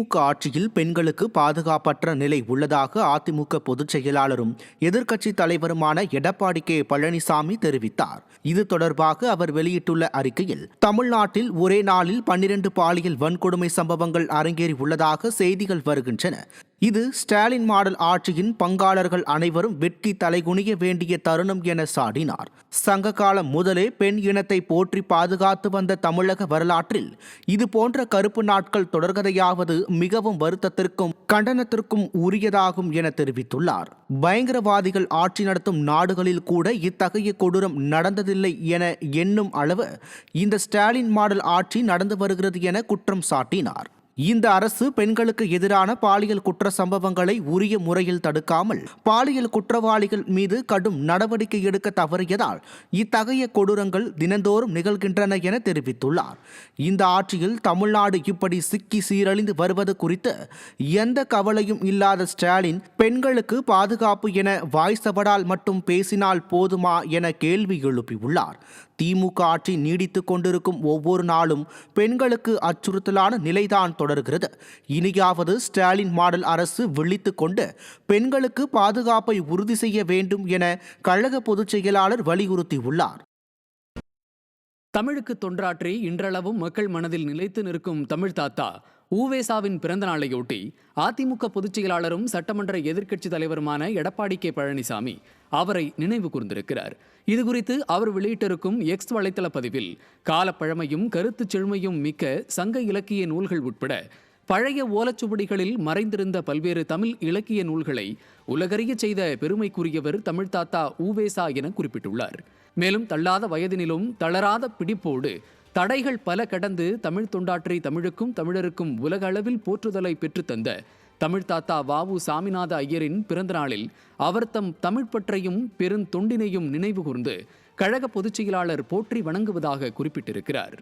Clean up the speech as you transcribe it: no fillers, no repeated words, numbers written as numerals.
திமுக ஆட்சியில் பெண்களுக்கு பாதுகாப்பற்ற நிலை உள்ளதாக அதிமுக பொதுச் செயலாளரும் எதிர்க்கட்சித் தலைவருமான எடப்பாடி கே பழனிசாமி தெரிவித்தார். இது தொடர்பாக அவர் வெளியிட்டுள்ள அறிக்கையில், தமிழ்நாட்டில் ஒரே நாளில் 12 பாலியல் வன்கொடுமை சம்பவங்கள் அரங்கேறி உள்ளதாக செய்திகள் வருகின்றன. இது ஸ்டாலின் மாடல் ஆட்சியின் பங்காளர்கள் அனைவரும் வெட்கி தலைகுனிய வேண்டிய தருணம் என சாடினார். சங்க காலம் முதலே பெண் இனத்தை போற்றி பாதுகாத்து வந்த தமிழக வரலாற்றில் இதுபோன்ற கருப்பு நாட்கள் தொடர்கதையாவது மிகவும் வருத்தத்திற்கும் கண்டனத்திற்கும் உரியதாகும் என தெரிவித்துள்ளார். பயங்கரவாதிகள் ஆட்சி நடத்தும் நாடுகளில் கூட இத்தகைய கொடூரம் நடந்ததில்லை என எண்ணும் அளவு இந்த ஸ்டாலின் மாடல் ஆட்சி நடந்து வருகிறது என குற்றம் சாட்டினார். இந்த அரசு பெண்களுக்கு எதிரான பாலியல் குற்ற சம்பவங்களை உரிய முறையில் தடுக்காமல் பாலியல் குற்றவாளிகள் மீது கடும் நடவடிக்கை எடுக்க தவறியதால் இத்தகைய கொடூரங்கள் தினந்தோறும் நிகழ்கின்றன என தெரிவித்துள்ளார். இந்த ஆட்சியில் தமிழ்நாடு இப்படி சிக்கி சீரழிந்து வருவது குறித்து எந்த கவலையும் இல்லாத ஸ்டாலின், பெண்களுக்கு பாதுகாப்பு என வாய்சவடால் மட்டும் பேசினால் போதுமா என கேள்வி எழுப்பியுள்ளார். திமுக ஆட்சி நீடித்துக் கொண்டிருக்கும் ஒவ்வொரு நாளும் பெண்களுக்கு அச்சுறுத்தலான நிலைதான் தொடர்கிறது. இனியாவது ஸ்டாலின் மாடல் அரசு விழித்துக் கொண்டு பெண்களுக்கு பாதுகாப்பை உறுதி செய்ய வேண்டும் என கழக பொதுச் செயலாளர் வலியுறுத்தியுள்ளார். தமிழுக்கு தொண்டாற்றி இன்றளவும் மக்கள் மனதில் நிலைத்து நிற்கும் தமிழ் தாத்தா உவேசாவின் பிறந்த நாளையொட்டி அதிமுக பொதுச் செயலாளரும் சட்டமன்ற எதிர்க்கட்சித் தலைவருமான எடப்பாடி கே பழனிசாமி அவரை நினைவு கூர்ந்திருக்கிறார். இதுகுறித்து அவர் வெளியிட்டிருக்கும் எக்ஸ் வலைத்தள பதிவில், காலப்பழமையும் கருத்து செழுமையும் மிக்க சங்க இலக்கிய நூல்கள் உட்பட பழைய ஓலச்சுவடிகளில் மறைந்திருந்த பல்வேறு தமிழ் இலக்கிய நூல்களை உலகறிய செய்த பெருமைக்குரியவர் தமிழ் தாத்தா உவேசா என குறிப்பிட்டுள்ளார். மேலும் தள்ளாத வயதினிலும் தளராத பிடிப்போடு தடைகள் பல கடந்து தமிழ் தொண்டாற்றி தமிழுக்கும் தமிழருக்கும் உலக அளவில் போற்றுதலை பெற்றுத்தந்த தமிழ் தாத்தா வ.உ. சாமிநாத ஐயரின் பிறந்த நாளில் அவர் தம் தமிழ் பற்றையும் பெருந்தொண்டினையும் நினைவு கூர்ந்து கழக பொதுச் செயலாளர் போற்றி வணங்குவதாக குறிப்பிட்டிருக்கிறார்.